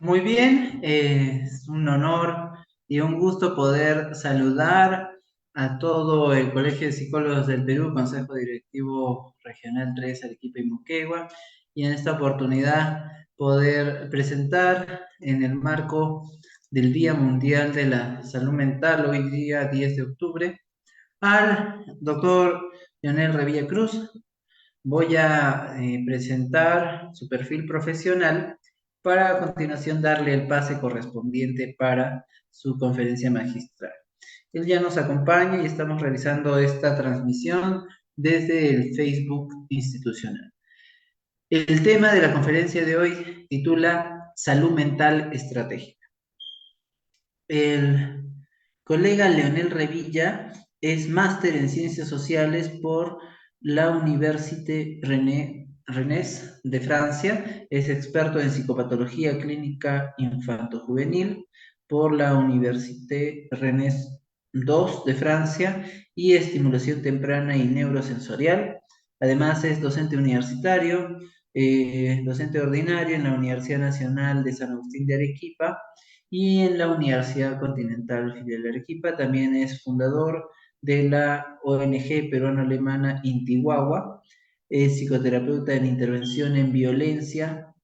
Muy bien, es un honor y un gusto poder saludar a todo el Colegio de Psicólogos del Perú, Consejo Directivo Regional 3, Arequipa y Moquegua, y en esta oportunidad poder presentar en el marco del Día Mundial de la Salud Mental, hoy día 10 de octubre, al doctor Leonel Revilla Cruz. Voy a presentar su perfil profesional para a continuación darle el pase correspondiente para su conferencia magistral. Él ya nos acompaña y estamos realizando esta transmisión desde el Facebook institucional. El tema de la conferencia de hoy titula Salud Mental Estratégica. El colega Leonel Revilla es máster en Ciencias Sociales por la Université Rennes de Francia, es experto en psicopatología clínica infanto-juvenil por la Université Rennes 2 de Francia y estimulación temprana y neurosensorial. Además es docente universitario, docente ordinario en la Universidad Nacional de San Agustín de Arequipa y en la Universidad Continental Filial de Arequipa. También es fundador de la ONG peruano-alemana Intihuahua. Es psicoterapeuta en intervención en violencia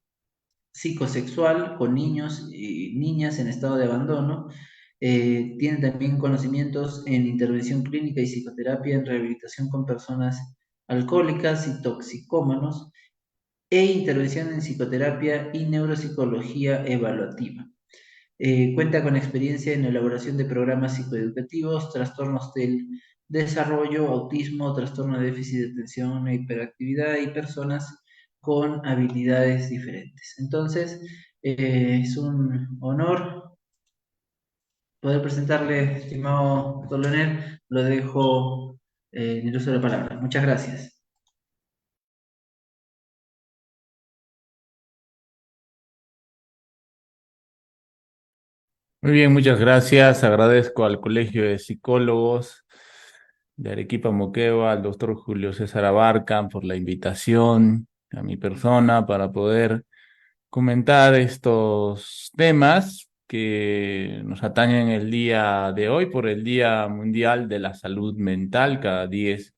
psicosexual con niños y niñas en estado de abandono. Tiene también conocimientos en intervención clínica y psicoterapia en rehabilitación con personas alcohólicas y toxicómanos e intervención en psicoterapia y neuropsicología evaluativa. Cuenta con experiencia en elaboración de programas psicoeducativos, trastornos del desarrollo, autismo, trastorno de déficit de atención e hiperactividad y personas con habilidades diferentes. Entonces, es un honor poder presentarle, estimado doctor Leonel. Lo dejo en el uso de la palabra. Muchas gracias. Muy bien, muchas gracias. Agradezco al Colegio de Psicólogos de Arequipa Moquegua, al doctor Julio César Abarca por la invitación a mi persona para poder comentar estos temas que nos atañen el día de hoy por el Día Mundial de la Salud Mental. Cada 10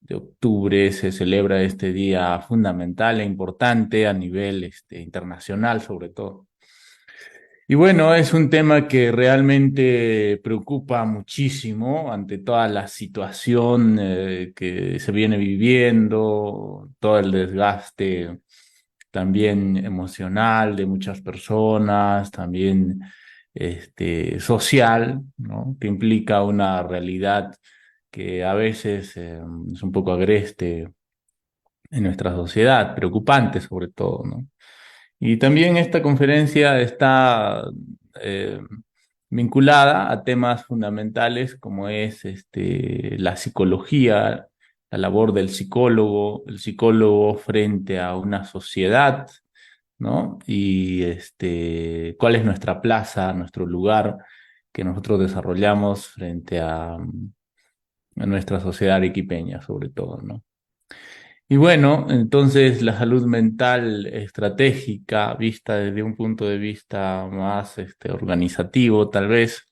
de octubre se celebra este día fundamental e importante a nivel internacional, sobre todo. Y bueno, es un tema que realmente preocupa muchísimo ante toda la situación que se viene viviendo, todo el desgaste también emocional de muchas personas, también social, ¿no? Que implica una realidad que a veces es un poco agreste en nuestra sociedad, preocupante sobre todo, ¿no? Y también esta conferencia está eh, vinculada a temas fundamentales como es la psicología, la labor del psicólogo, el psicólogo frente a una sociedad, ¿no? Y cuál es nuestra plaza, nuestro lugar que nosotros desarrollamos frente a nuestra sociedad arequipeña, sobre todo, ¿no? Y bueno, entonces la salud mental estratégica, vista desde un punto de vista más organizativo, tal vez,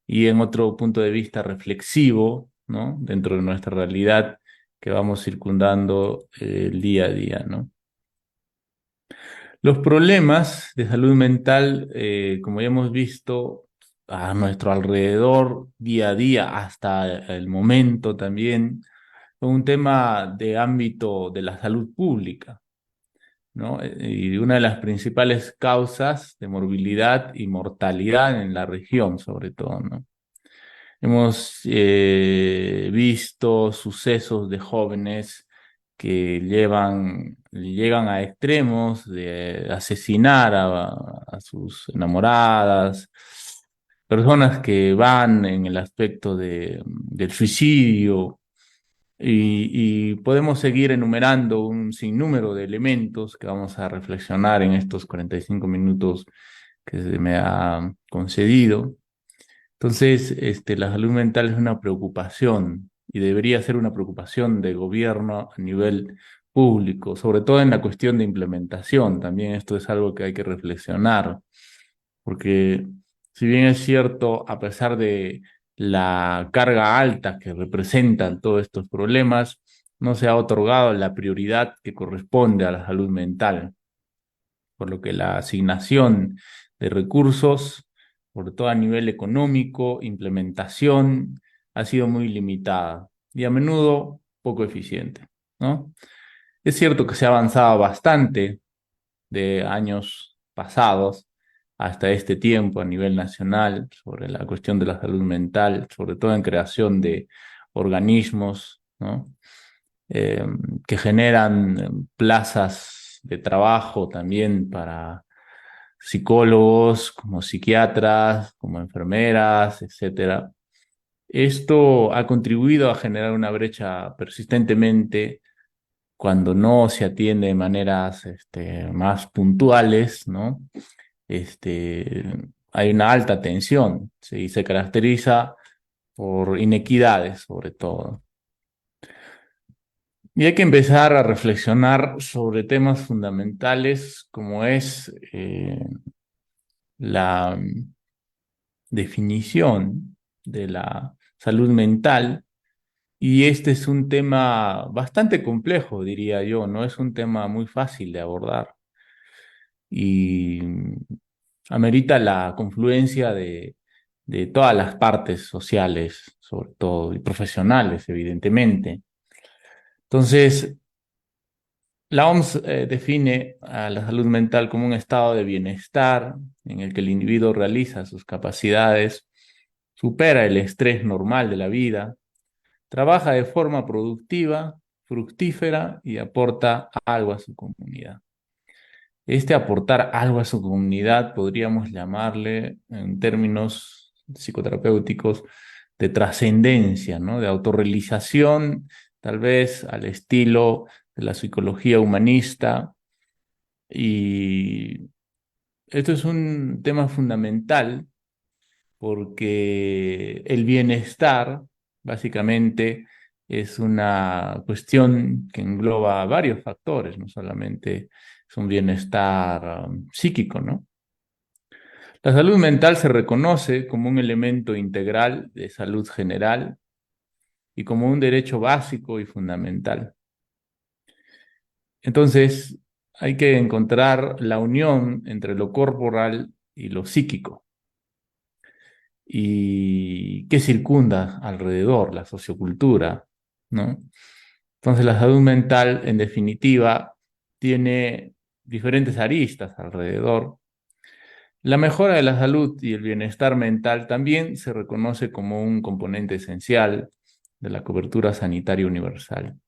y en otro punto de vista reflexivo, ¿no? Dentro de nuestra realidad que vamos circundando el día a día, ¿no? Los problemas de salud mental, como ya hemos visto a nuestro alrededor día a día, hasta el momento también, son un tema de ámbito de la salud pública, ¿no? Y una de las principales causas de morbilidad y mortalidad en la región, sobre todo, ¿no? Hemos visto sucesos de jóvenes que llegan a extremos de asesinar a sus enamoradas, personas que van en el aspecto del suicidio, y podemos seguir enumerando un sinnúmero de elementos que vamos a reflexionar en estos 45 minutos que se me ha concedido. Entonces, la salud mental es una preocupación y debería ser una preocupación de gobierno a nivel público, sobre todo en la cuestión de implementación. También esto es algo que hay que reflexionar, porque si bien es cierto, a pesar de la carga alta que representan todos estos problemas, no se ha otorgado la prioridad que corresponde a la salud mental, por lo que la asignación de recursos, sobre todo a nivel económico, implementación, ha sido muy limitada y a menudo poco eficiente, ¿no? Es cierto que se ha avanzado bastante de años pasados hasta este tiempo a nivel nacional sobre la cuestión de la salud mental, sobre todo en creación de organismos, ¿no? Eh, que generan plazas de trabajo también para psicólogos, como psiquiatras, como enfermeras, etcétera. Esto ha contribuido a generar una brecha persistentemente cuando no se atiende de maneras más puntuales, ¿no? Este, hay una alta tensión, ¿sí? Y se caracteriza por inequidades, sobre todo. Y hay que empezar a reflexionar sobre temas fundamentales como es la definición de la salud mental. Y este es un tema bastante complejo, diría yo, no es un tema muy fácil de abordar. Y amerita la confluencia de todas las partes sociales, sobre todo, y profesionales, evidentemente. Entonces, la OMS define a la salud mental como un estado de bienestar en el que el individuo realiza sus capacidades, supera el estrés normal de la vida, trabaja de forma productiva, fructífera y aporta algo a su comunidad. Este aportar algo a su comunidad podríamos llamarle, en términos psicoterapéuticos, de trascendencia, ¿no? De autorrealización, tal vez al estilo de la psicología humanista. Y esto es un tema fundamental porque el bienestar, básicamente, es una cuestión que engloba varios factores, no solamente es un bienestar psíquico, ¿no? La salud mental se reconoce como un elemento integral de salud general y como un derecho básico y fundamental. Entonces, hay que encontrar la unión entre lo corporal y lo psíquico y qué circunda alrededor, la sociocultura, ¿no? Entonces, la salud mental, en definitiva, tiene diferentes aristas alrededor. La mejora de la salud y el bienestar mental también se reconoce como un componente esencial de la cobertura sanitaria universal.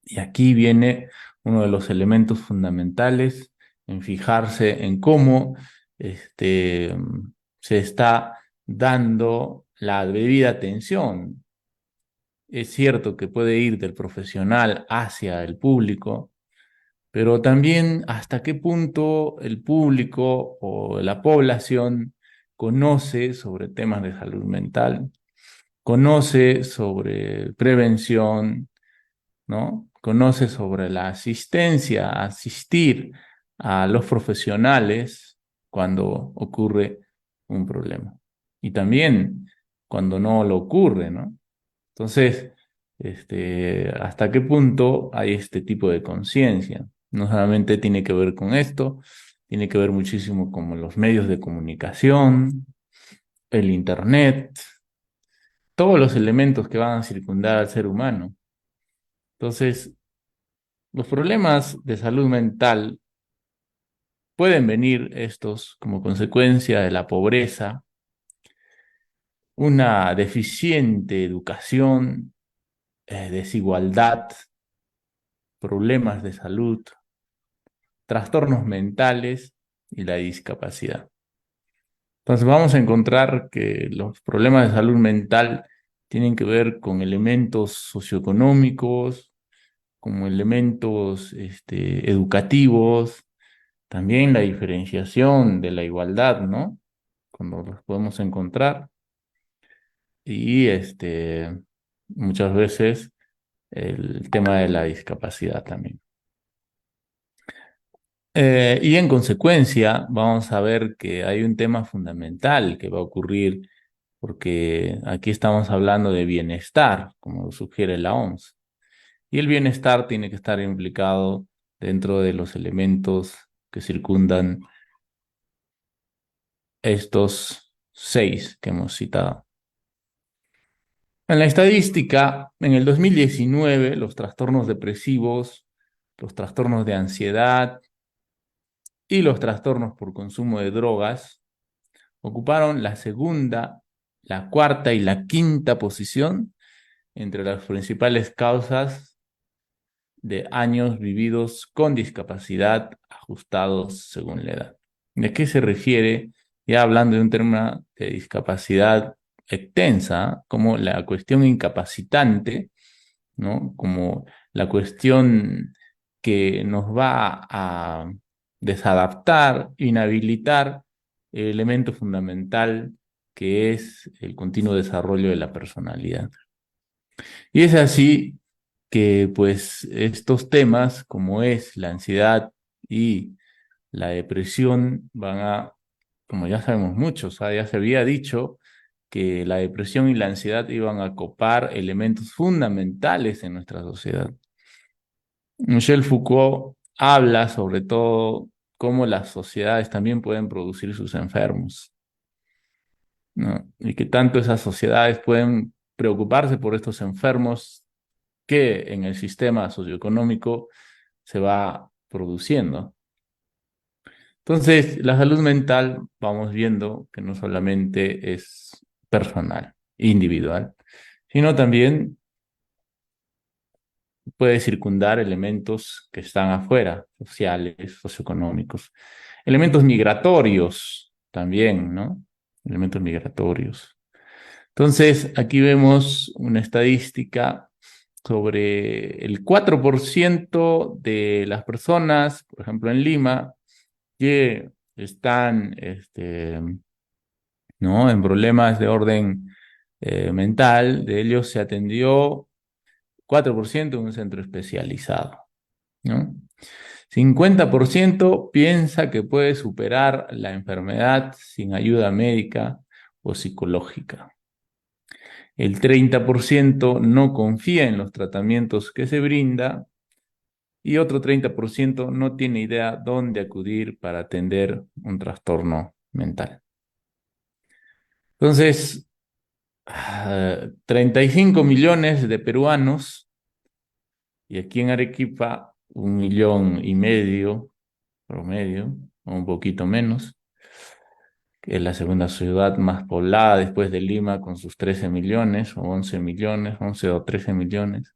Y aquí viene uno de los elementos fundamentales en fijarse en cómo este, se está dando la debida atención. Es cierto que puede ir del profesional hacia el público, pero también hasta qué punto el público o la población conoce sobre temas de salud mental, conoce sobre prevención, ¿no? Conoce sobre la asistencia, asistir a los profesionales cuando ocurre un problema. Y también cuando no lo ocurre, ¿no? Entonces, ¿hasta qué punto hay este tipo de conciencia? No solamente tiene que ver con esto, tiene que ver muchísimo con los medios de comunicación, el internet, todos los elementos que van a circundar al ser humano. Entonces, los problemas de salud mental pueden venir estos como consecuencia de la pobreza, una deficiente educación, desigualdad, problemas de salud, trastornos mentales y la discapacidad. Entonces vamos a encontrar que los problemas de salud mental tienen que ver con elementos socioeconómicos, como elementos educativos, también la diferenciación de la igualdad, ¿no? Cuando los podemos encontrar. Y muchas veces el tema de la discapacidad también. Y en consecuencia, vamos a ver que hay un tema fundamental que va a ocurrir, porque aquí estamos hablando de bienestar, como sugiere la OMS. Y el bienestar tiene que estar implicado dentro de los elementos que circundan estos 6 que hemos citado. En la estadística, en el 2019, los trastornos depresivos, los trastornos de ansiedad y los trastornos por consumo de drogas ocuparon la segunda, la cuarta y la quinta posición entre las principales causas de años vividos con discapacidad ajustados según la edad. ¿De qué se refiere? Ya hablando de un tema de discapacidad extensa, como la cuestión incapacitante, ¿no? Como la cuestión que nos va a desadaptar, inhabilitar el elemento fundamental que es el continuo desarrollo de la personalidad. Y es así que pues estos temas como es la ansiedad y la depresión van a, como ya sabemos muchos, ya se había dicho que la depresión y la ansiedad iban a copar elementos fundamentales en nuestra sociedad. Michel Foucault habla sobre todo cómo las sociedades también pueden producir sus enfermos, ¿no? Y que tanto esas sociedades pueden preocuparse por estos enfermos que en el sistema socioeconómico se va produciendo. Entonces, la salud mental, vamos viendo que no solamente es personal, individual, sino también puede circundar elementos que están afuera, sociales, socioeconómicos, elementos migratorios también, ¿no? Elementos migratorios. Entonces, aquí vemos una estadística sobre el 4% de las personas, por ejemplo en Lima, que están ¿no? en problemas de orden mental, de ellos se atendió 4% en un centro especializado, ¿no? 50% piensa que puede superar la enfermedad sin ayuda médica o psicológica. El 30% no confía en los tratamientos que se brinda y otro 30% no tiene idea dónde acudir para atender un trastorno mental. Entonces, 35 millones de peruanos y aquí en Arequipa 1,5 millones promedio, o un poquito menos, que es la segunda ciudad más poblada después de Lima con sus 13 millones o 11 millones, 11 o 13 millones.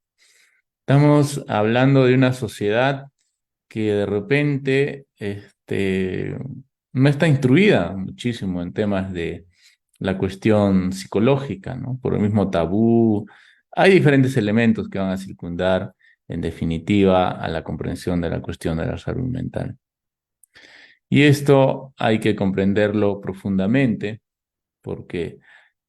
Estamos hablando de una sociedad que de repente no está instruida muchísimo en temas de la cuestión psicológica, ¿no? Por el mismo tabú. Hay diferentes elementos que van a circundar, en definitiva, a la comprensión de la cuestión de la salud mental. Y esto hay que comprenderlo profundamente porque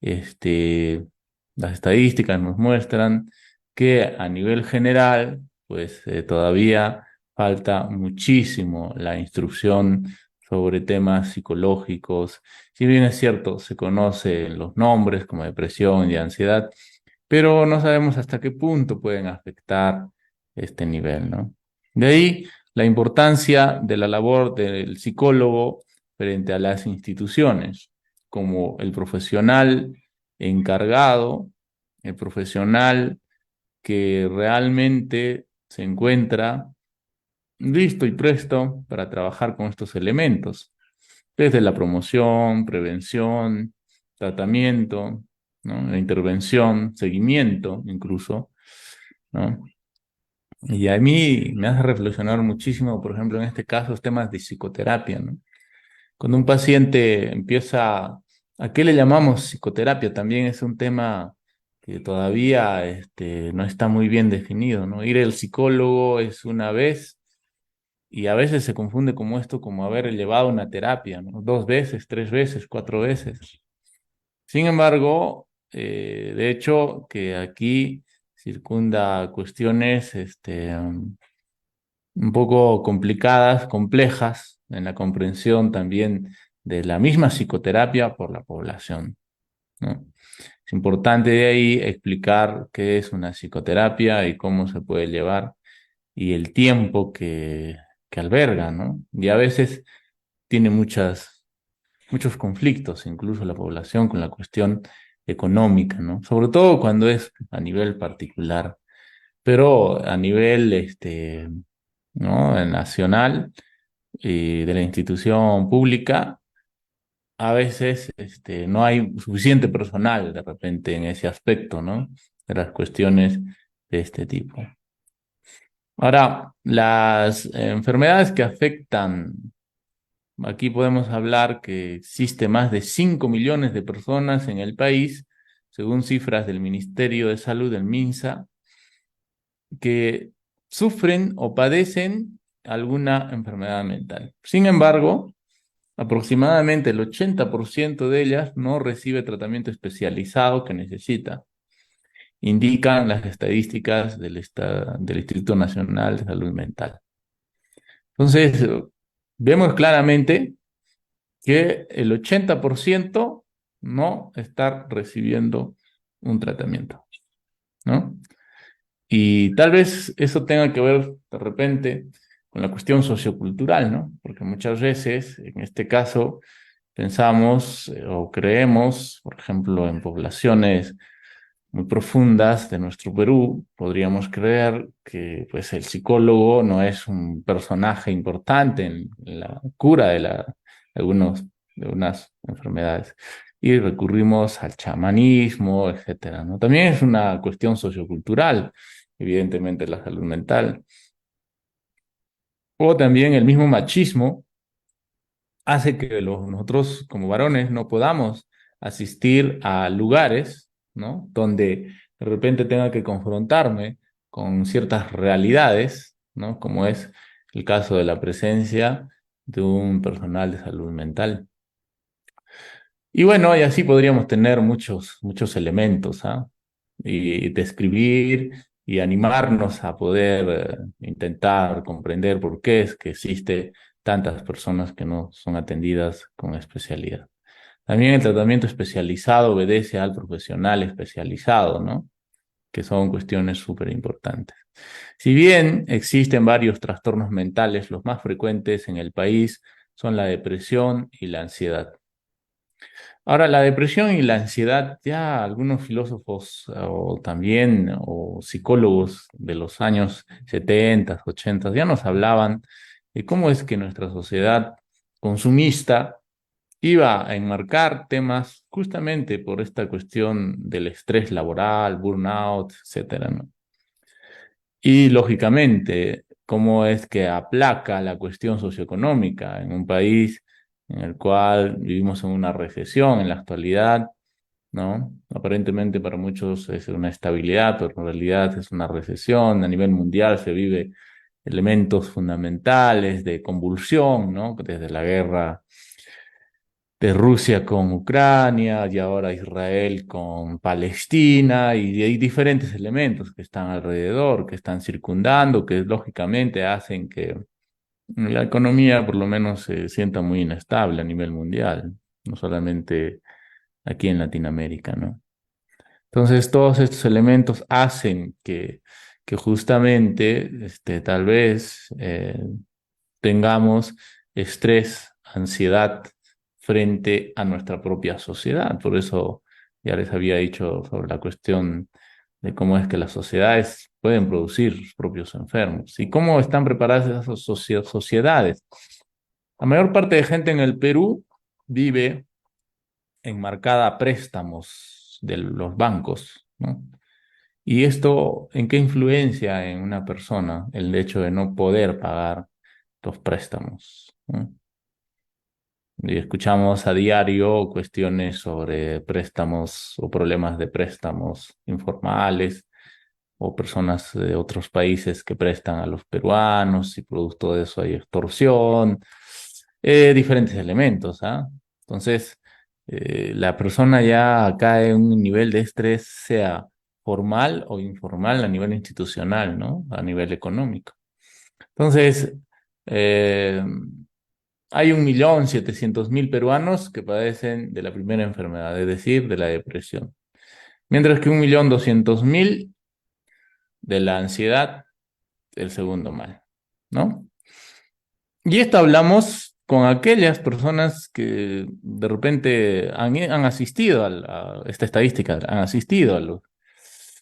las estadísticas nos muestran que a nivel general, pues todavía falta muchísimo la instrucción sobre temas psicológicos. Si bien es cierto, se conocen los nombres como depresión y ansiedad, pero no sabemos hasta qué punto pueden afectar este nivel, ¿no? De ahí la importancia de la labor del psicólogo frente a las instituciones, como el profesional encargado, el profesional que realmente se encuentra listo y presto para trabajar con estos elementos, desde la promoción, prevención, tratamiento, ¿no? La intervención, seguimiento incluso, ¿no? Y a mí me hace reflexionar muchísimo, por ejemplo, en este caso, los temas de psicoterapia, ¿no? Cuando un paciente empieza, ¿a qué le llamamos psicoterapia? También es un tema que todavía no está muy bien definido, ¿no? Ir al psicólogo es una vez y a veces se confunde como esto, como haber llevado una terapia, ¿no? 2 veces, 3 veces, 4 veces. Sin embargo, de hecho, que aquí circunda cuestiones un poco complicadas, complejas en la comprensión también de la misma psicoterapia por la población, ¿no? Es importante de ahí explicar qué es una psicoterapia y cómo se puede llevar y el tiempo que alberga, ¿no? Y a veces tiene muchos conflictos, incluso la población, con la cuestión económica, ¿no? Sobre todo cuando es a nivel particular, pero a nivel ¿no? nacional y de la institución pública, a veces no hay suficiente personal de repente en ese aspecto, ¿no? De las cuestiones de este tipo. Ahora, las enfermedades que afectan, aquí podemos hablar que existe más de 5 millones de personas en el país, según cifras del Ministerio de Salud, del MINSA, que sufren o padecen alguna enfermedad mental. Sin embargo, aproximadamente el 80% de ellas no recibe tratamiento especializado que necesita, indican las estadísticas del Instituto Nacional de Salud Mental. Entonces, vemos claramente que el 80% no está recibiendo un tratamiento, ¿no? Y tal vez eso tenga que ver de repente con la cuestión sociocultural, ¿no? Porque muchas veces, en este caso, pensamos o creemos, por ejemplo, en poblaciones muy profundas de nuestro Perú, podríamos creer que pues, el psicólogo no es un personaje importante en la cura algunos, de unas enfermedades. Y recurrimos al chamanismo, etcétera, ¿no? También es una cuestión sociocultural, evidentemente, la salud mental. O también el mismo machismo hace que nosotros como varones no podamos asistir a lugares, ¿no? Donde de repente tenga que confrontarme con ciertas realidades, ¿no? Como es el caso de la presencia de un personal de salud mental. Y bueno, y así podríamos tener muchos elementos, ¿ah? Y describir y animarnos a poder intentar comprender por qué es que existe tantas personas que no son atendidas con especialidad. También el tratamiento especializado obedece al profesional especializado, ¿no? Que son cuestiones súper importantes. Si bien existen varios trastornos mentales, los más frecuentes en el país son la depresión y la ansiedad. Ahora, la depresión y la ansiedad, ya algunos filósofos o también o psicólogos de los años 70, 80 ya nos hablaban de cómo es que nuestra sociedad consumista iba a enmarcar temas justamente por esta cuestión del estrés laboral, burnout, etcétera, ¿no? Y lógicamente, cómo es que aplaca la cuestión socioeconómica en un país en el cual vivimos en una recesión en la actualidad, ¿no? Aparentemente para muchos es una estabilidad, pero en realidad es una recesión. A nivel mundial se vive elementos fundamentales de convulsión, ¿no? Desde la guerra de Rusia con Ucrania y ahora Israel con Palestina y hay diferentes elementos que están alrededor, que están circundando, que lógicamente hacen que la economía por lo menos se sienta muy inestable a nivel mundial, no solamente aquí en Latinoamérica, ¿no? Entonces todos estos elementos hacen que justamente tal vez tengamos estrés, ansiedad frente a nuestra propia sociedad. Por eso ya les había dicho sobre la cuestión de cómo es que las sociedades pueden producir sus propios enfermos y cómo están preparadas esas sociedades. La mayor parte de gente en el Perú vive enmarcada a préstamos de los bancos, ¿no? ¿Y esto en qué influencia en una persona el hecho de no poder pagar los préstamos, ¿no? Y escuchamos a diario cuestiones sobre préstamos o problemas de préstamos informales o personas de otros países que prestan a los peruanos y producto de eso hay extorsión, diferentes elementos, ¿ah? Entonces, la persona ya cae en un nivel de estrés, sea formal o informal a nivel institucional, ¿no? A nivel económico. Entonces, eh, hay 1.700.000 peruanos que padecen de la primera enfermedad, es decir, de la depresión. Mientras que 1.200.000 de la ansiedad, el segundo mal, ¿no? Y esto hablamos con aquellas personas que de repente han asistido a esta estadística, han asistido a los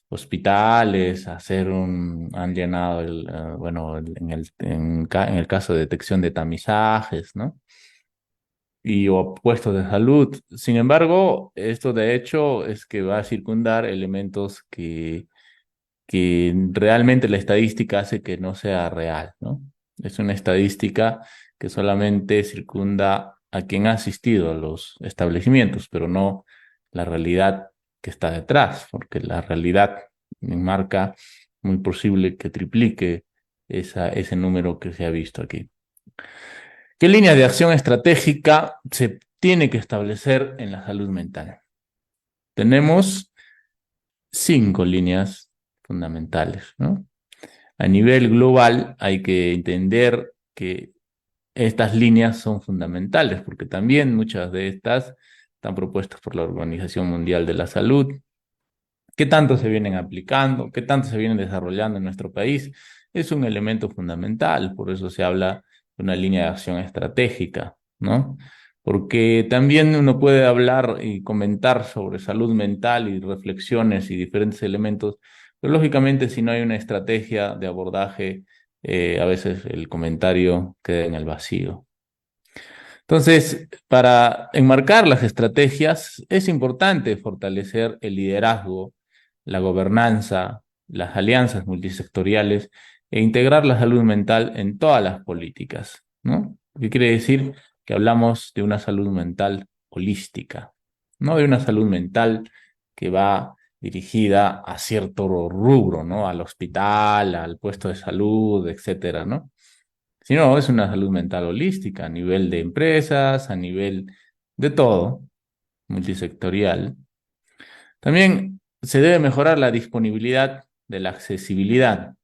hospitales, a hacer han llenado bueno, en el caso de detección de tamizajes, ¿no? Y o puestos de salud. Sin embargo, esto de hecho es que va a circundar elementos que realmente la estadística hace que no sea real, ¿no? Es una estadística que solamente circunda a quien ha asistido a los establecimientos, pero no la realidad que está detrás, porque la realidad marca muy posible que triplique ese número que se ha visto aquí. ¿Qué línea de acción estratégica se tiene que establecer en la salud mental? Tenemos 5 líneas fundamentales, ¿no? A nivel global hay que entender que estas líneas son fundamentales porque también muchas de estas están propuestas por la Organización Mundial de la Salud. ¿Qué tanto se vienen aplicando? ¿Qué tanto se vienen desarrollando en nuestro país? Es un elemento fundamental, por eso se habla de una línea de acción estratégica, ¿no? Porque también uno puede hablar y comentar sobre salud mental y reflexiones y diferentes elementos, pero lógicamente si no hay una estrategia de abordaje, a veces el comentario queda en el vacío. Entonces, para enmarcar las estrategias, es importante fortalecer el liderazgo, la gobernanza, las alianzas multisectoriales e integrar la salud mental en todas las políticas, ¿no? ¿Qué quiere decir? Que hablamos de una salud mental holística, no de una salud mental que va dirigida a cierto rubro, ¿no? Al hospital, al puesto de salud, etcétera, ¿no? Sino es una salud mental holística a nivel de empresas, a nivel de todo, multisectorial. También se debe mejorar la disponibilidad de la accesibilidad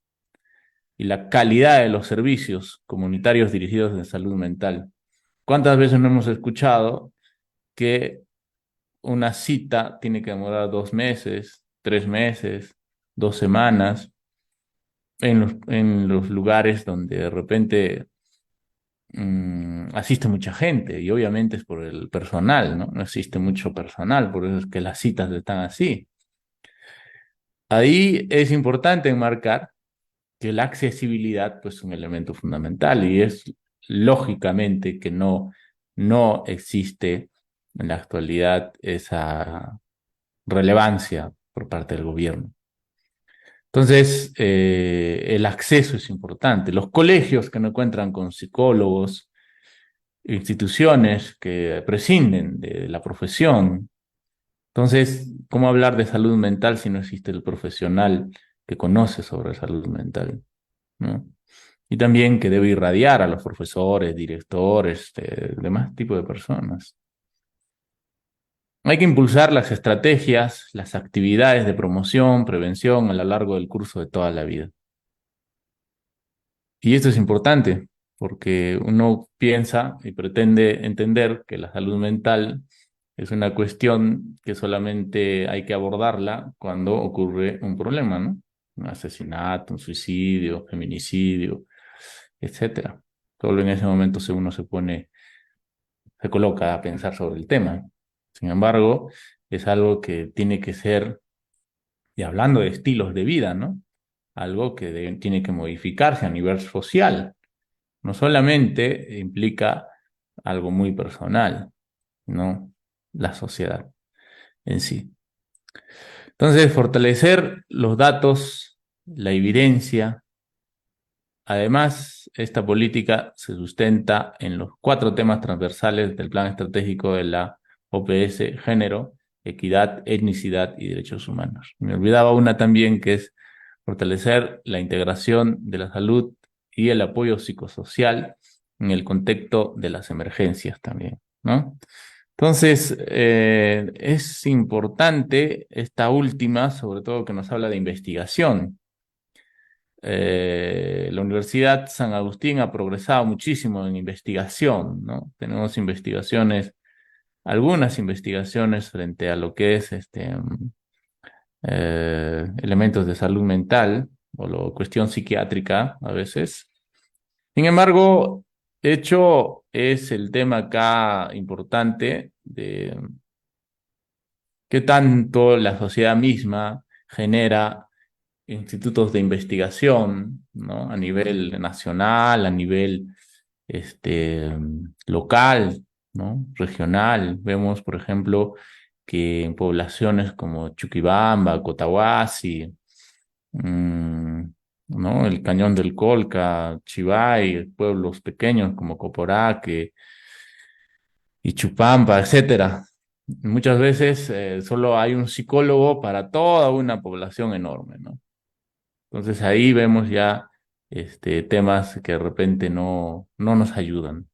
y la calidad de los servicios comunitarios dirigidos en salud mental. ¿Cuántas veces no hemos escuchado que una cita tiene que demorar 2 meses, 3 meses, 2 semanas en los lugares donde de repente asiste mucha gente y obviamente es por el personal, ¿no? No existe mucho personal, por eso es que las citas están así. Ahí es importante enmarcar que la accesibilidad pues, es un elemento fundamental y es lógicamente que no existe en la actualidad esa relevancia por parte del gobierno. Entonces, el acceso es importante. Los colegios que no encuentran con psicólogos, instituciones que prescinden de la profesión. Entonces, ¿cómo hablar de salud mental si no existe el profesional que conoce sobre salud mental, ¿no? Y también que debe irradiar a los profesores, directores, demás tipo de personas. Hay que impulsar las estrategias, las actividades de promoción, prevención a lo largo del curso de toda la vida. Y esto es importante porque uno piensa y pretende entender que la salud mental es una cuestión que solamente hay que abordarla cuando ocurre un problema, ¿no? Un asesinato, un suicidio, feminicidio, etcétera. Solo en ese momento uno se coloca a pensar sobre el tema. Sin embargo, es algo que tiene que ser, y hablando de estilos de vida, ¿no? Algo que tiene que modificarse a nivel social. No solamente implica algo muy personal, ¿no? La sociedad en sí. Entonces, fortalecer los datos, la evidencia. Además, esta política se sustenta en los 4 temas transversales del Plan Estratégico de la OPS: género, equidad, etnicidad y derechos humanos. Me olvidaba una también que es fortalecer la integración de la salud y el apoyo psicosocial en el contexto de las emergencias también, ¿no? Entonces, es importante esta última, sobre todo que nos habla de investigación. La Universidad San Agustín ha progresado muchísimo en investigación, ¿no? Tenemos investigaciones, algunas investigaciones frente a lo que es elementos de salud mental o cuestión psiquiátrica a veces. Sin embargo, de hecho, es el tema acá importante de qué tanto la sociedad misma genera institutos de investigación, ¿no? A nivel nacional, a nivel local, ¿no? Regional. Vemos, por ejemplo, que en poblaciones como Chuquibamba, Cotahuasi, mm, ¿no? El Cañón del Colca, Chivay, pueblos pequeños como Coporaque y Chupampa, etcétera. Muchas veces solo hay un psicólogo para toda una población enorme, ¿no? Entonces ahí vemos ya temas que de repente no nos ayudan.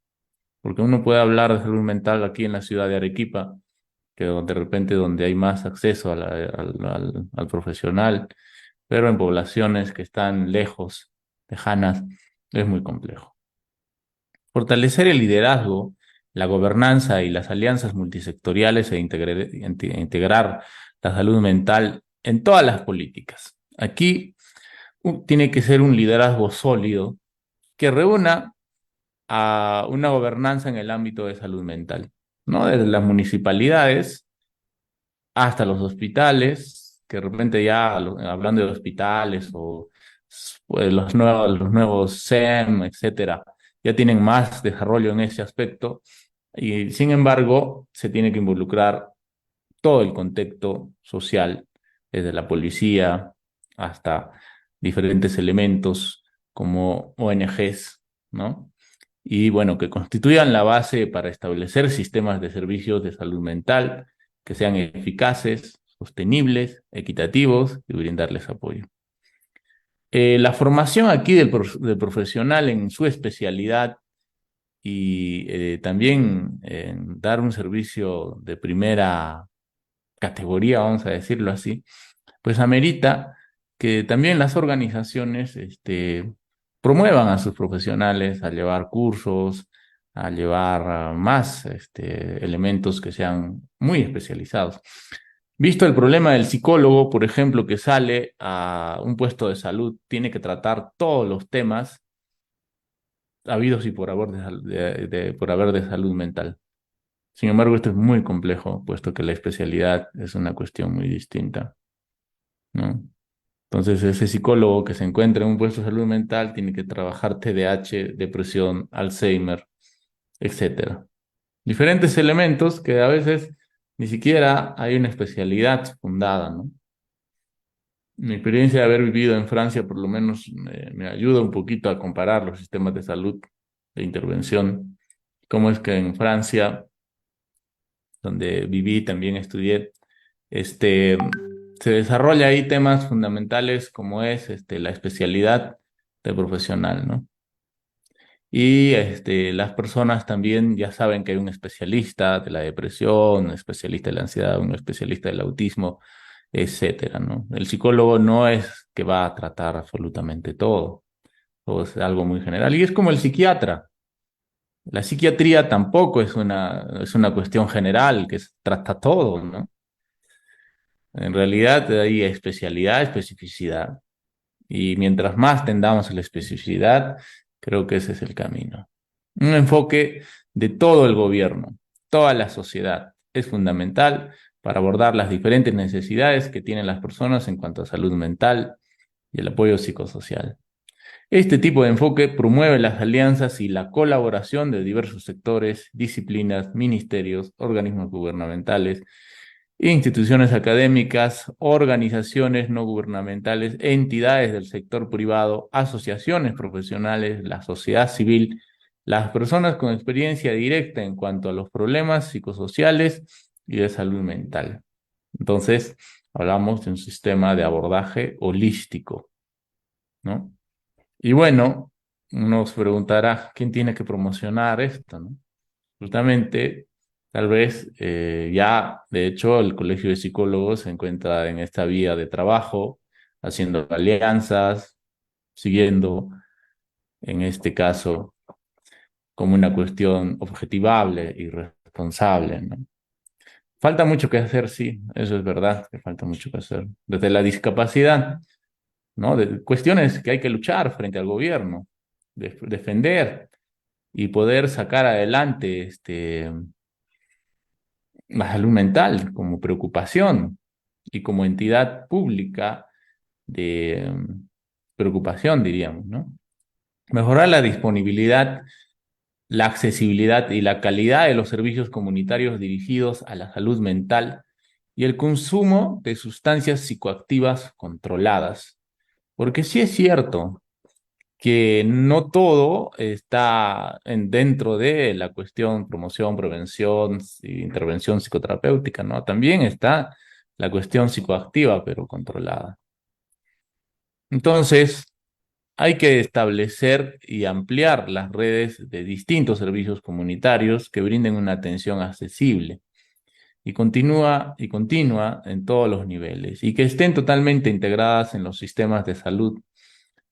Porque uno puede hablar de salud mental aquí en la ciudad de Arequipa, que de repente donde hay más acceso al profesional, pero en poblaciones que están lejos, lejanas, es muy complejo. Fortalecer el liderazgo, la gobernanza y las alianzas multisectoriales integrar la salud mental en todas las políticas. Aquí tiene que ser un liderazgo sólido que reúna a una gobernanza en el ámbito de salud mental, ¿no? Desde las municipalidades hasta los hospitales, que de repente ya hablando de hospitales o pues, los nuevos SEM, etcétera, ya tienen más desarrollo en ese aspecto y sin embargo se tiene que involucrar todo el contexto social, desde la policía hasta diferentes elementos como ONGs, ¿no? Y bueno, que constituyan la base para establecer sistemas de servicios de salud mental que sean eficaces, sostenibles, equitativos y brindarles apoyo. La formación aquí del profesional en su especialidad y también dar un servicio de primera categoría, vamos a decirlo así, pues amerita que también las organizaciones promuevan a sus profesionales a llevar cursos, a llevar más elementos que sean muy especializados. Visto el problema del psicólogo, por ejemplo, que sale a un puesto de salud, tiene que tratar todos los temas habidos y por haber por haber de salud mental. Sin embargo, esto es muy complejo, puesto que la especialidad es una cuestión muy distinta, ¿no? Entonces, ese psicólogo que se encuentra en un puesto de salud mental tiene que trabajar TDAH, depresión, Alzheimer, etcétera. Diferentes elementos que a veces ni siquiera hay una especialidad fundada, ¿no? Mi experiencia de haber vivido en Francia, por lo menos, me ayuda un poquito a comparar los sistemas de salud de intervención. Cómo es que en Francia, donde viví, también estudié, se desarrolla ahí temas fundamentales como es la especialidad de profesional, ¿no? Y las personas también ya saben que hay un especialista de la depresión, un especialista de la ansiedad, un especialista del autismo, etcétera, ¿no? El psicólogo no es que va a tratar absolutamente todo, o es algo muy general. Y es como el psiquiatra. La psiquiatría tampoco es una cuestión general que trata todo, ¿no? En realidad hay especialidad, especificidad. Y mientras más tendamos la especificidad, creo que ese es el camino. Un enfoque de todo el gobierno, toda la sociedad, es fundamental para abordar las diferentes necesidades que tienen las personas en cuanto a salud mental y el apoyo psicosocial. Este tipo de enfoque promueve las alianzas y la colaboración de diversos sectores, disciplinas, ministerios, organismos gubernamentales, instituciones académicas, organizaciones no gubernamentales, entidades del sector privado, asociaciones profesionales, la sociedad civil, las personas con experiencia directa en cuanto a los problemas psicosociales y de salud mental. Entonces, hablamos de un sistema de abordaje holístico, ¿no? Y bueno, uno se preguntará, ¿quién tiene que promocionar esto, no? Justamente Tal vez ya, de hecho, el Colegio de Psicólogos se encuentra en esta vía de trabajo, haciendo alianzas, siguiendo, en este caso, como una cuestión objetivable y responsable, ¿no? Falta mucho que hacer, sí, eso es verdad, que falta mucho que hacer. Desde la discapacidad, ¿no? De cuestiones que hay que luchar frente al gobierno, defender y poder sacar adelante la salud mental como preocupación y como entidad pública de preocupación, diríamos, ¿no? Mejorar la disponibilidad, la accesibilidad y la calidad de los servicios comunitarios dirigidos a la salud mental y el consumo de sustancias psicoactivas controladas. Porque sí es cierto que no todo está dentro de la cuestión promoción, prevención e intervención psicoterapéutica, ¿no? También está la cuestión psicoactiva, pero controlada. Entonces, hay que establecer y ampliar las redes de distintos servicios comunitarios que brinden una atención accesible y continua en todos los niveles y que estén totalmente integradas en los sistemas de salud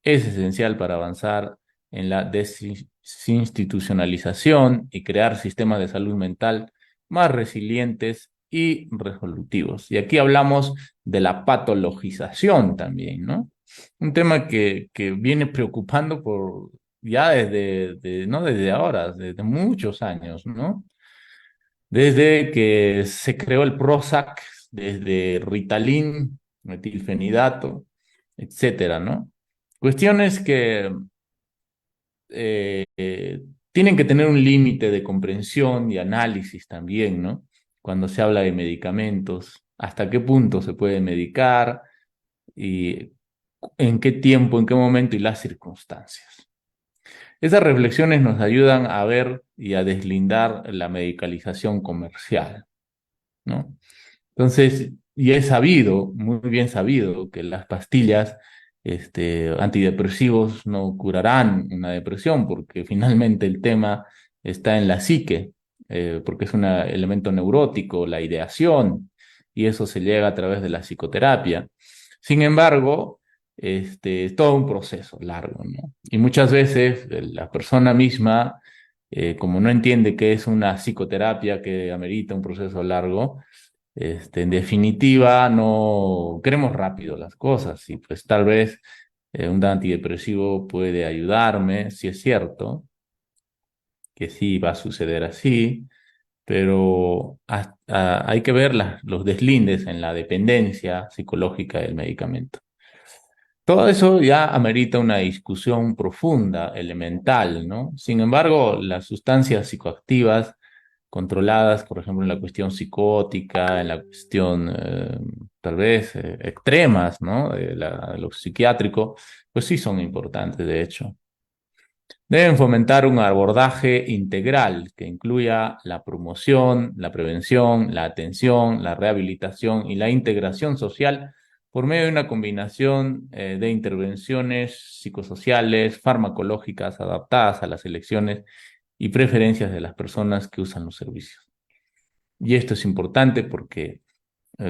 es esencial para avanzar en la desinstitucionalización y crear sistemas de salud mental más resilientes y resolutivos. Y aquí hablamos de la patologización también, ¿no? Un tema que viene preocupando por ya no desde ahora, desde muchos años, ¿no? Desde que se creó el Prozac, desde Ritalin, metilfenidato, etcétera, ¿no? Cuestiones que tienen que tener un límite de comprensión y análisis también, ¿no? Cuando se habla de medicamentos, hasta qué punto se puede medicar y en qué tiempo, en qué momento y las circunstancias. Esas reflexiones nos ayudan a ver y a deslindar la medicalización comercial, ¿no? Entonces, y es sabido, muy bien sabido, que las pastillas antidepresivos no curarán una depresión, porque finalmente el tema está en la psique, porque es un elemento neurótico, la ideación, y eso se llega a través de la psicoterapia. Sin embargo, es todo un proceso largo, ¿no? Y muchas veces la persona misma, como no entiende que es una psicoterapia que amerita un proceso largo, en definitiva, no queremos rápido las cosas y pues tal vez un antidepresivo puede ayudarme, si es cierto que sí va a suceder así, pero hay que ver los deslindes en la dependencia psicológica del medicamento. Todo eso ya amerita una discusión profunda, elemental, ¿no? Sin embargo, las sustancias psicoactivas controladas, por ejemplo, en la cuestión psicótica, en la cuestión tal vez extremas, ¿no? De lo psiquiátrico, pues sí son importantes, de hecho. Deben fomentar un abordaje integral que incluya la promoción, la prevención, la atención, la rehabilitación y la integración social por medio de una combinación de intervenciones psicosociales, farmacológicas adaptadas a las elecciones y preferencias de las personas que usan los servicios. Y esto es importante porque,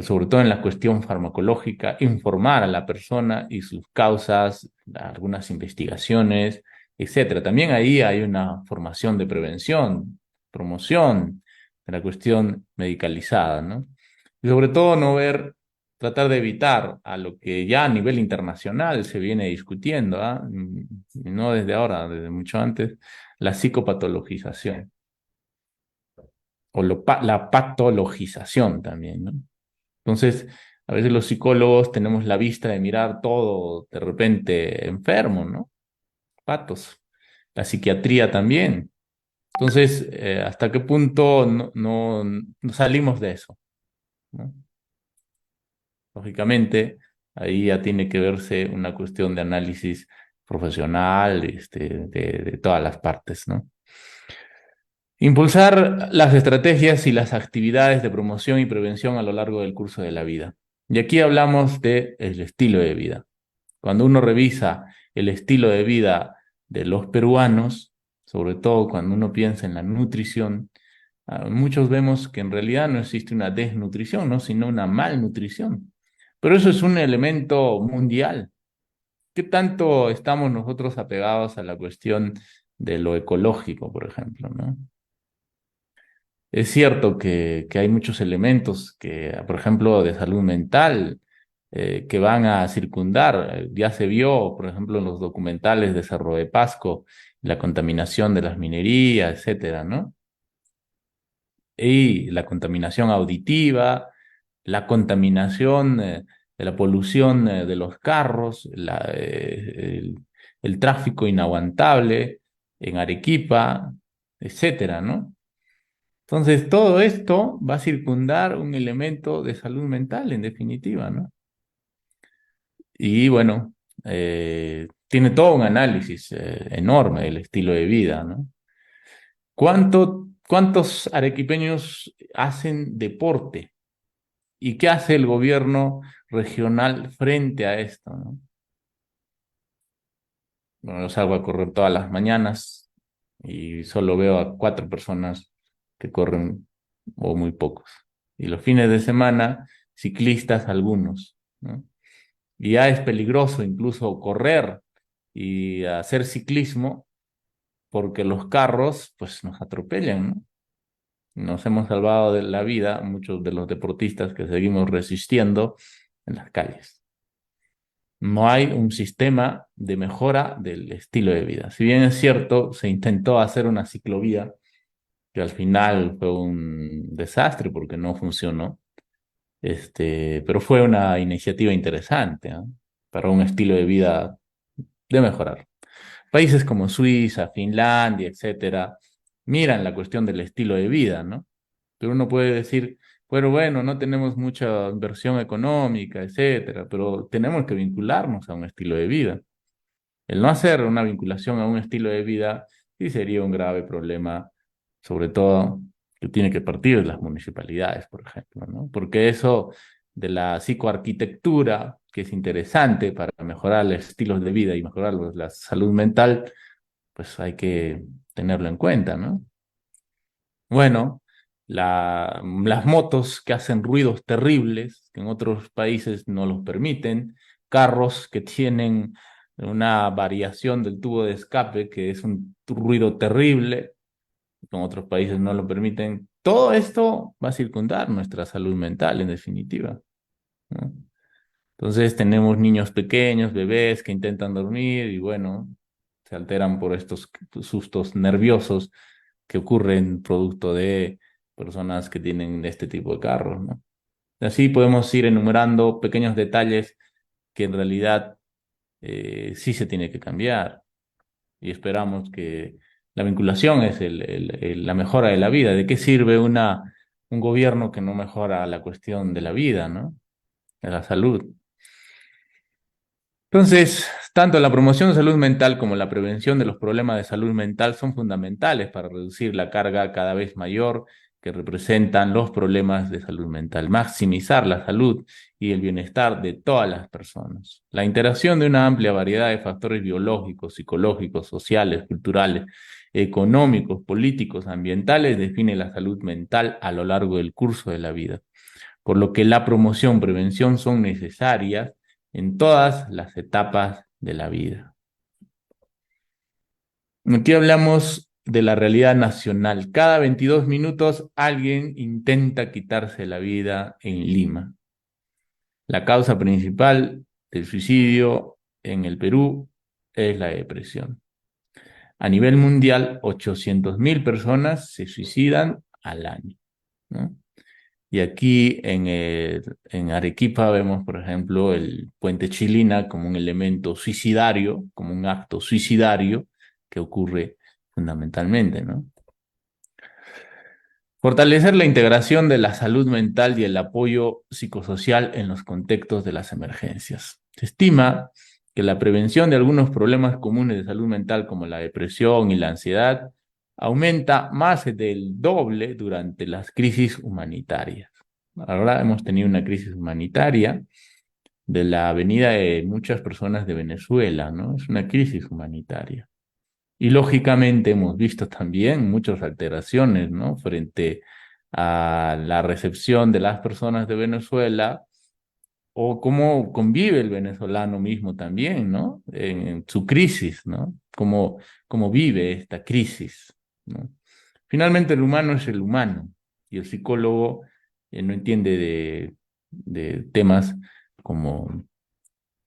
sobre todo en la cuestión farmacológica, informar a la persona y sus causas, algunas investigaciones, etcétera. También ahí hay una formación de prevención, promoción de la cuestión medicalizada, ¿no? Y sobre todo tratar de evitar a lo que ya a nivel internacional se viene discutiendo, ¿ah? No desde ahora, desde mucho antes, la psicopatologización o la patologización también, ¿no? Entonces, a veces los psicólogos tenemos la vista de mirar todo de repente enfermo, ¿no? Patos. La psiquiatría también. Entonces, ¿hasta qué punto no salimos de eso? ¿No? Lógicamente, ahí ya tiene que verse una cuestión de análisis profesional, de todas las partes, ¿no? Impulsar las estrategias y las actividades de promoción y prevención a lo largo del curso de la vida. Y aquí hablamos del estilo de vida. Cuando uno revisa el estilo de vida de los peruanos, sobre todo cuando uno piensa en la nutrición, Muchos vemos que en realidad no existe una desnutrición, ¿no? Sino una malnutrición. Pero eso es un elemento mundial. ¿Qué tanto estamos nosotros apegados a la cuestión de lo ecológico, por ejemplo, ¿no? Es cierto que hay muchos elementos que, por ejemplo, de salud mental, que van a circundar. Ya se vio, por ejemplo, en los documentales de Cerro de Pasco, la contaminación de las minerías, etcétera, ¿no? Y la contaminación auditiva, la contaminación de la polución de los carros, el tráfico inaguantable en Arequipa, etcétera, ¿no? Entonces, todo esto va a circundar un elemento de salud mental, en definitiva, ¿no? Y bueno, tiene todo un análisis enorme del estilo de vida, ¿no? ¿Cuántos arequipeños hacen deporte? ¿Y qué hace el gobierno regional frente a esto, ¿no? Bueno, yo salgo a correr todas las mañanas y solo veo a 4 personas que corren, o muy pocos. Y los fines de semana, ciclistas algunos, ¿no? Y ya es peligroso incluso correr y hacer ciclismo porque los carros pues nos atropellan, ¿no? Nos hemos salvado de la vida muchos de los deportistas que seguimos resistiendo en las calles. No hay un sistema de mejora del estilo de vida. Si bien es cierto, se intentó hacer una ciclovía que al final fue un desastre porque no funcionó, pero fue una iniciativa interesante, ¿no? Para un estilo de vida de mejorar. Países como Suiza, Finlandia, etcétera, miran la cuestión del estilo de vida, ¿no? Pero uno puede decir, pero bueno, no tenemos mucha inversión económica, etcétera, pero tenemos que vincularnos a un estilo de vida. El no hacer una vinculación a un estilo de vida sí sería un grave problema, sobre todo que tiene que partir de las municipalidades, por ejemplo, ¿no? Porque eso de la psicoarquitectura, que es interesante para mejorar los estilos de vida y mejorar la salud mental, pues hay que tenerlo en cuenta, ¿no? Bueno, las motos que hacen ruidos terribles, que en otros países no los permiten, carros que tienen una variación del tubo de escape, que es un ruido terrible, que en otros países no lo permiten. Todo esto va a circundar nuestra salud mental, en definitiva, ¿no? Entonces tenemos niños pequeños, bebés que intentan dormir y bueno, se alteran por estos sustos nerviosos que ocurren producto de personas que tienen este tipo de carros, ¿no? Así podemos ir enumerando pequeños detalles que en realidad sí se tiene que cambiar y esperamos que la vinculación es la mejora de la vida. ¿De qué sirve un gobierno que no mejora la cuestión de la vida, ¿no? De la salud. Entonces, tanto la promoción de salud mental como la prevención de los problemas de salud mental son fundamentales para reducir la carga cada vez mayor que representan los problemas de salud mental, maximizar la salud y el bienestar de todas las personas. La interacción de una amplia variedad de factores biológicos, psicológicos, sociales, culturales, económicos, políticos, ambientales define la salud mental a lo largo del curso de la vida, por lo que la promoción y prevención son necesarias en todas las etapas de la vida. Aquí hablamos de la realidad nacional. Cada 22 minutos alguien intenta quitarse la vida en Lima. La causa principal del suicidio en el Perú es la depresión. A nivel mundial, 800.000 personas se suicidan al año, ¿no? Y aquí en Arequipa vemos, por ejemplo, el puente Chilina como un elemento suicidario, como un acto suicidario que ocurre fundamentalmente, ¿no? Fortalecer la integración de la salud mental y el apoyo psicosocial en los contextos de las emergencias. Se estima que la prevención de algunos problemas comunes de salud mental como la depresión y la ansiedad aumenta más del doble durante las crisis humanitarias. Ahora hemos tenido una crisis humanitaria de la venida de muchas personas de Venezuela, ¿no? Es una crisis humanitaria. Y lógicamente hemos visto también muchas alteraciones, ¿no? Frente a la recepción de las personas de Venezuela o cómo convive el venezolano mismo también, ¿no? En su crisis, ¿no? Cómo vive esta crisis, ¿no? Finalmente el humano es el humano y el psicólogo no entiende de temas como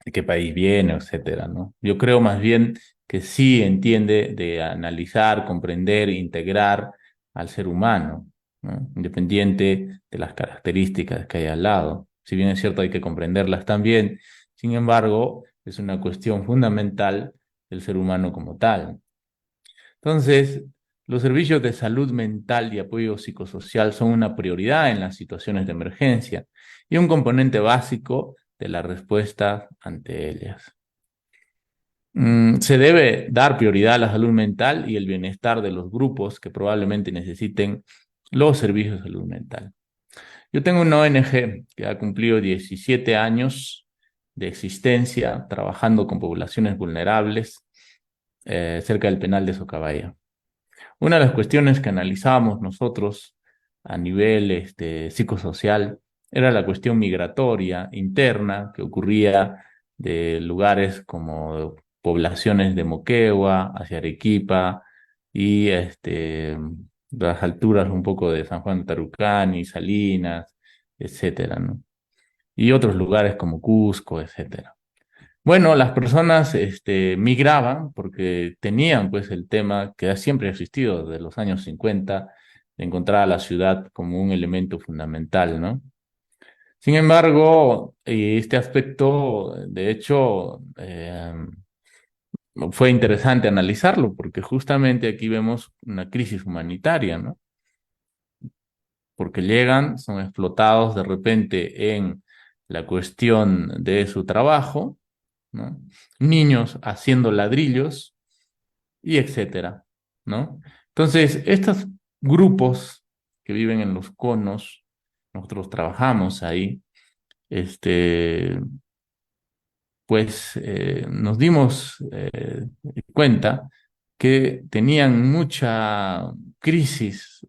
de qué país viene, etcétera, ¿no? Yo creo más bien que sí entiende de analizar, comprender, integrar al ser humano, ¿no? Independiente de las características que hay al lado. Si bien es cierto, hay que comprenderlas también, sin embargo, es una cuestión fundamental del ser humano como tal. Entonces, los servicios de salud mental y apoyo psicosocial son una prioridad en las situaciones de emergencia y un componente básico de la respuesta ante ellas. Se debe dar prioridad a la salud mental y el bienestar de los grupos que probablemente necesiten los servicios de salud mental. Yo tengo una ONG que ha cumplido 17 años de existencia trabajando con poblaciones vulnerables cerca del penal de Socabaya. Una de las cuestiones que analizábamos nosotros a nivel psicosocial era la cuestión migratoria interna que ocurría de lugares como poblaciones de Moquegua hacia Arequipa y las alturas un poco de San Juan de Tarucani, Salinas, etcétera, ¿no? Y otros lugares como Cusco, etcétera. Bueno, las personas migraban porque tenían pues el tema que siempre ha existido desde los años 50 de encontrar a la ciudad como un elemento fundamental, ¿no? Sin embargo, este aspecto, de hecho, fue interesante analizarlo porque justamente aquí vemos una crisis humanitaria, ¿no? Porque llegan, son explotados de repente en la cuestión de su trabajo, ¿no? Niños haciendo ladrillos y etcétera, ¿no? Entonces, estos grupos que viven en los conos, nosotros trabajamos ahí, este, pues nos dimos cuenta que tenían mucha crisis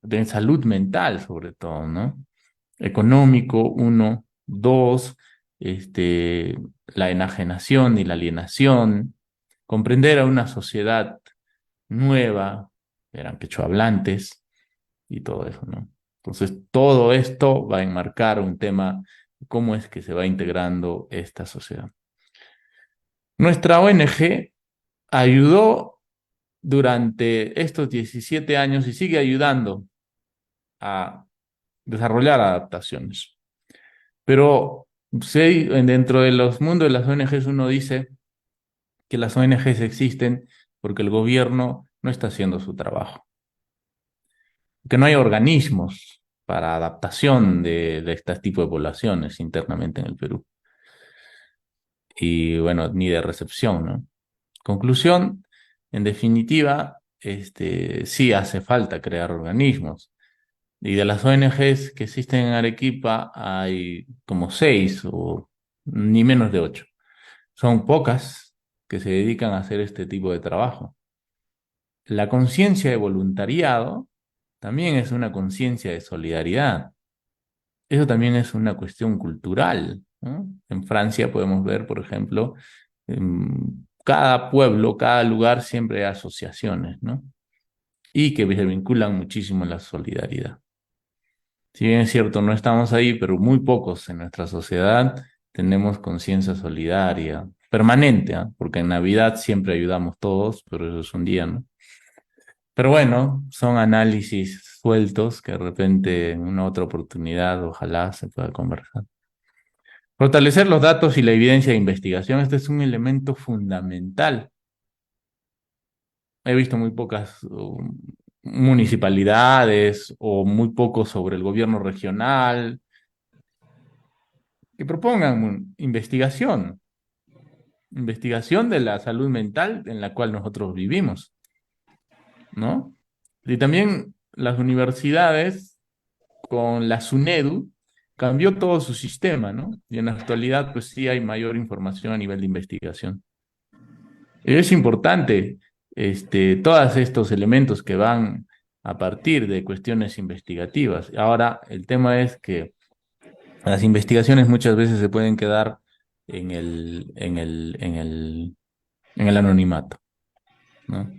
de salud mental, sobre todo, ¿no? Económico, uno, dos, la enajenación y la alienación, comprender a una sociedad nueva, eran quechohablantes y todo eso, ¿no? Entonces, todo esto va a enmarcar un tema, cómo es que se va integrando esta sociedad. Nuestra ONG ayudó durante estos 17 años y sigue ayudando a desarrollar adaptaciones. Pero sí, dentro de los mundos de las ONGs uno dice que las ONGs existen porque el gobierno no está haciendo su trabajo, que no hay organismos para adaptación de este tipo de poblaciones internamente en el Perú. Y bueno, ni de recepción, ¿no? Conclusión, en definitiva, sí hace falta crear organismos. Y de las ONGs que existen en Arequipa hay como 6 o ni menos de 8. Son pocas que se dedican a hacer este tipo de trabajo. La conciencia de voluntariado también es una conciencia de solidaridad. Eso también es una cuestión cultural, ¿no? En Francia podemos ver, por ejemplo, en cada pueblo, cada lugar siempre hay asociaciones, ¿no? Y que se vinculan muchísimo en la solidaridad. Si bien es cierto, no estamos ahí, pero muy pocos en nuestra sociedad tenemos conciencia solidaria, permanente, ¿ah? Porque en Navidad siempre ayudamos todos, pero eso es un día, ¿no? Pero bueno, son análisis sueltos que de repente en una otra oportunidad ojalá se pueda conversar. Fortalecer los datos y la evidencia de investigación, este es un elemento fundamental. He visto muy pocas municipalidades o muy poco sobre el gobierno regional que propongan investigación de la salud mental en la cual nosotros vivimos, ¿no? Y también las universidades con la SUNEDU cambió todo su sistema, ¿no? Y en la actualidad pues sí hay mayor información a nivel de investigación. Es importante todos estos elementos que van a partir de cuestiones investigativas. Ahora, el tema es que las investigaciones muchas veces se pueden quedar en el anonimato, ¿no?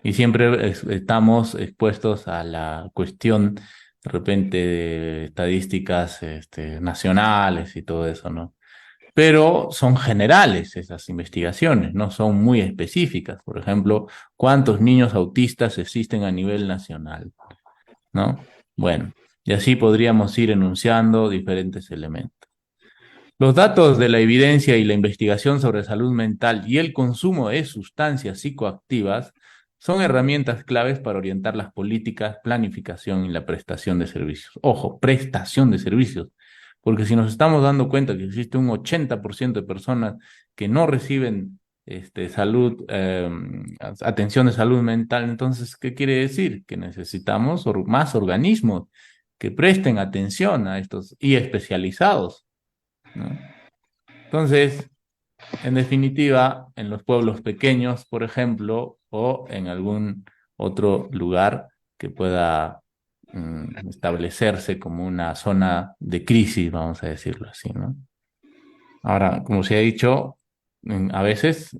Y siempre estamos expuestos a la cuestión, de repente, de estadísticas nacionales y todo eso, ¿no? Pero son generales esas investigaciones, no son muy específicas. Por ejemplo, ¿cuántos niños autistas existen a nivel nacional? ¿No? Bueno, y así podríamos ir enunciando diferentes elementos. Los datos de la evidencia y la investigación sobre salud mental y el consumo de sustancias psicoactivas son herramientas claves para orientar las políticas, planificación y la prestación de servicios. Ojo, prestación de servicios, porque si nos estamos dando cuenta que existe un 80% de personas que no reciben atención de salud mental, entonces, ¿qué quiere decir? Que necesitamos más organismos que presten atención a estos y especializados, ¿no? Entonces, en definitiva, en los pueblos pequeños, por ejemplo, o en algún otro lugar que pueda establecerse como una zona de crisis, vamos a decirlo así, ¿no? Ahora, como se ha dicho, a veces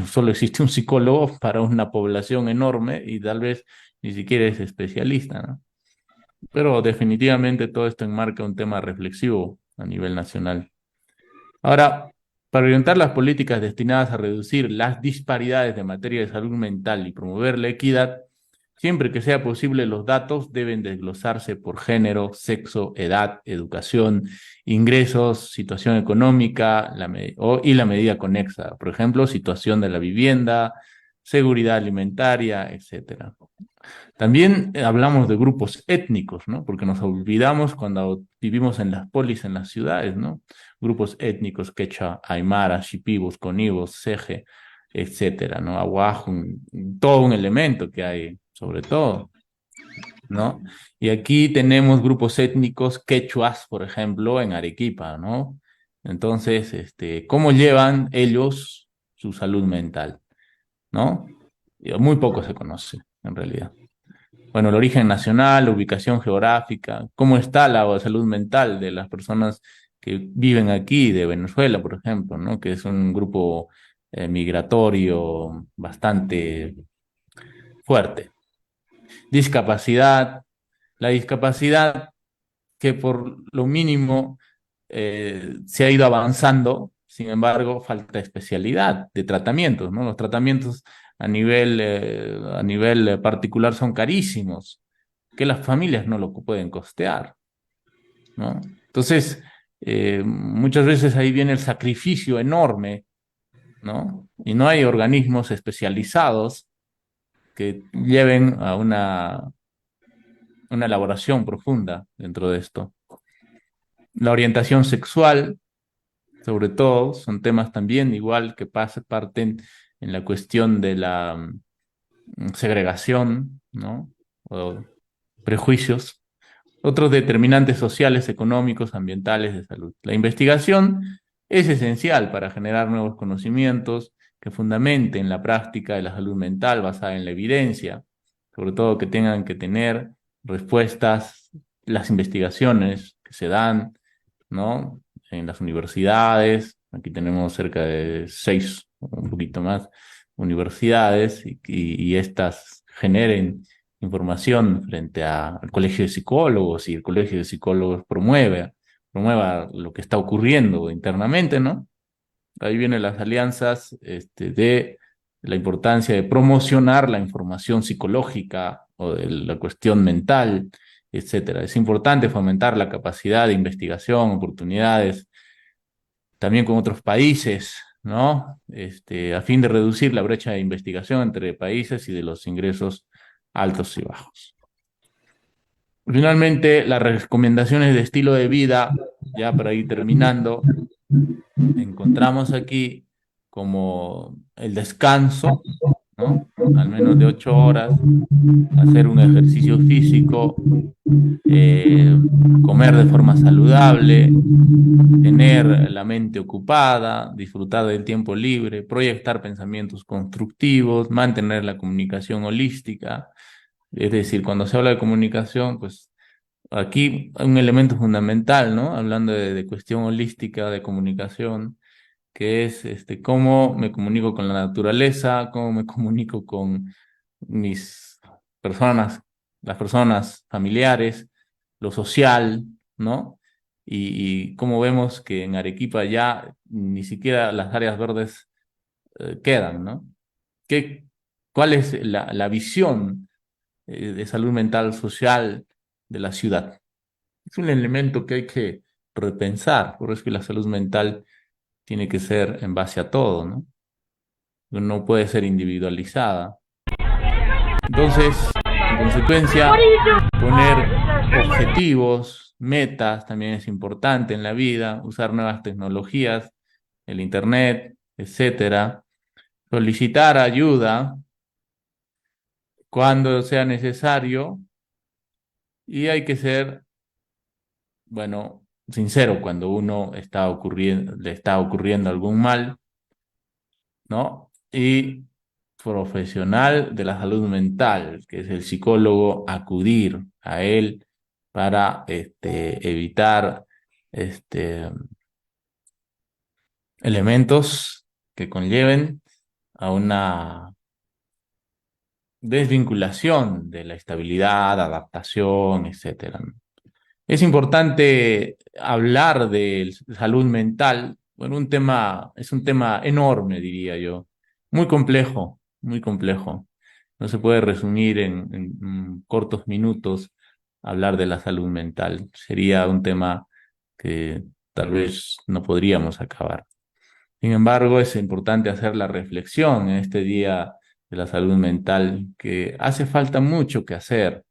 solo existe un psicólogo para una población enorme y tal vez ni siquiera es especialista, ¿no? Pero definitivamente todo esto enmarca un tema reflexivo a nivel nacional. Ahora, para orientar las políticas destinadas a reducir las disparidades de materia de salud mental y promover la equidad, siempre que sea posible, los datos deben desglosarse por género, sexo, edad, educación, ingresos, situación económica y la medida conexa, por ejemplo, situación de la vivienda, seguridad alimentaria, etcétera. También hablamos de grupos étnicos, ¿no? Porque nos olvidamos cuando vivimos en las polis, en las ciudades, ¿no? Grupos étnicos, quechua, aymara, shipibos, conibos, seje, etcétera, ¿no? Aguajún, todo un elemento que hay, sobre todo, ¿no? Y aquí tenemos grupos étnicos quechuas, por ejemplo, en Arequipa, ¿no? Entonces, ¿cómo llevan ellos su salud mental, ¿no? Muy poco se conoce, en realidad. Bueno, el origen nacional, la ubicación geográfica, cómo está la salud mental de las personas que viven aquí, de Venezuela, por ejemplo, ¿no? Que es un grupo migratorio bastante fuerte. Discapacidad, la discapacidad que por lo mínimo se ha ido avanzando, sin embargo, falta especialidad de tratamientos, ¿no? Los tratamientos a nivel particular son carísimos, que las familias no lo pueden costear, ¿no? Entonces, muchas veces ahí viene el sacrificio enorme, ¿no? Y no hay organismos especializados que lleven a una elaboración profunda dentro de esto. La orientación sexual, sobre todo, son temas también igual que parten en la cuestión de la segregación, ¿no? O prejuicios. Otros determinantes sociales, económicos, ambientales, de salud. La investigación es esencial para generar nuevos conocimientos que fundamenten la práctica de la salud mental basada en la evidencia, sobre todo que tengan que tener respuestas, las investigaciones que se dan, ¿no? En las universidades, aquí tenemos cerca de 6, un poquito más, universidades, y estas generen información frente al Colegio de Psicólogos, y el Colegio de Psicólogos promueva lo que está ocurriendo internamente, ¿no? Ahí vienen las alianzas de la importancia de promocionar la información psicológica o de la cuestión mental, etcétera. Es importante fomentar la capacidad de investigación, oportunidades, también con otros países, ¿no? A fin de reducir la brecha de investigación entre países y de los ingresos altos y bajos. Finalmente, las recomendaciones de estilo de vida, ya para ir terminando, encontramos aquí como el descanso, ¿no? al menos de 8 horas, hacer un ejercicio físico, eh, comer de forma saludable, tener la mente ocupada, disfrutar del tiempo libre, proyectar pensamientos constructivos, mantener la comunicación holística. Es decir, cuando se habla de comunicación, pues aquí hay un elemento fundamental, ¿no? Hablando de cuestión holística de comunicación, que es cómo me comunico con la naturaleza, cómo me comunico con mis personas, las personas familiares, lo social, ¿no? Y cómo vemos que en Arequipa ya ni siquiera las áreas verdes quedan, ¿no? ¿Qué, cuál es la visión de salud mental social de la ciudad? Es un elemento que hay que repensar, por eso es que la salud mental tiene que ser en base a todo, ¿no? No puede ser individualizada. Entonces, en consecuencia, poner objetivos, metas también es importante en la vida, usar nuevas tecnologías, el internet, etcétera, solicitar ayuda cuando sea necesario y hay que ser, bueno, sincero cuando uno le está ocurriendo algún mal, ¿no? Y profesional de la salud mental, que es el psicólogo, acudir a él para evitar este, elementos que conlleven a una desvinculación de la estabilidad, adaptación, etcétera, ¿no? Es importante hablar de salud mental. Bueno, es un tema enorme, diría yo. Muy complejo, muy complejo. No se puede resumir en cortos minutos hablar de la salud mental. Sería un tema que tal vez no podríamos acabar. Sin embargo, es importante hacer la reflexión en este día de la salud mental, que hace falta mucho que hacer.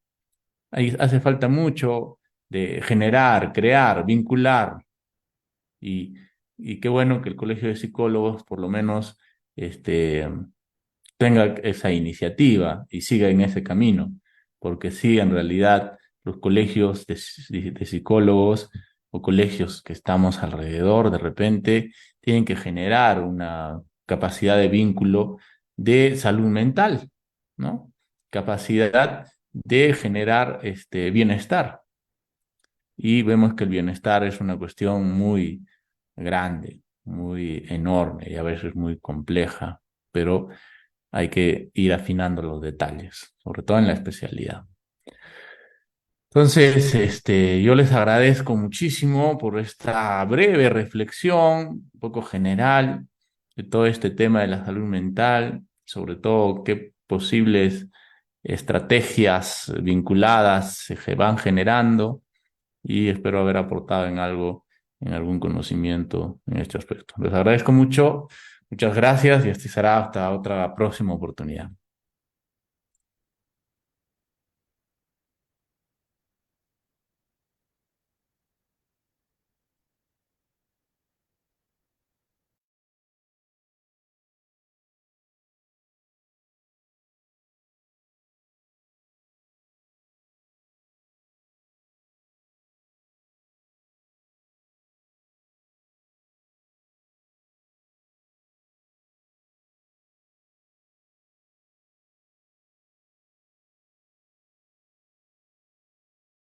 Hace falta mucho de generar, crear, vincular. Y, y qué bueno que el Colegio de Psicólogos por lo menos este, tenga esa iniciativa y siga en ese camino, porque sí, en realidad los colegios de psicólogos o colegios que estamos alrededor de repente tienen que generar una capacidad de vínculo de salud mental, ¿no? Capacidad de generar bienestar. Y vemos que el bienestar es una cuestión muy grande, muy enorme y a veces muy compleja, pero hay que ir afinando los detalles, sobre todo en la especialidad. Entonces, yo les agradezco muchísimo por esta breve reflexión, un poco general, de todo este tema de la salud mental, sobre todo qué posibles estrategias vinculadas se van generando y espero haber aportado en algo, en algún conocimiento en este aspecto. Les agradezco mucho, muchas gracias y será hasta otra próxima oportunidad.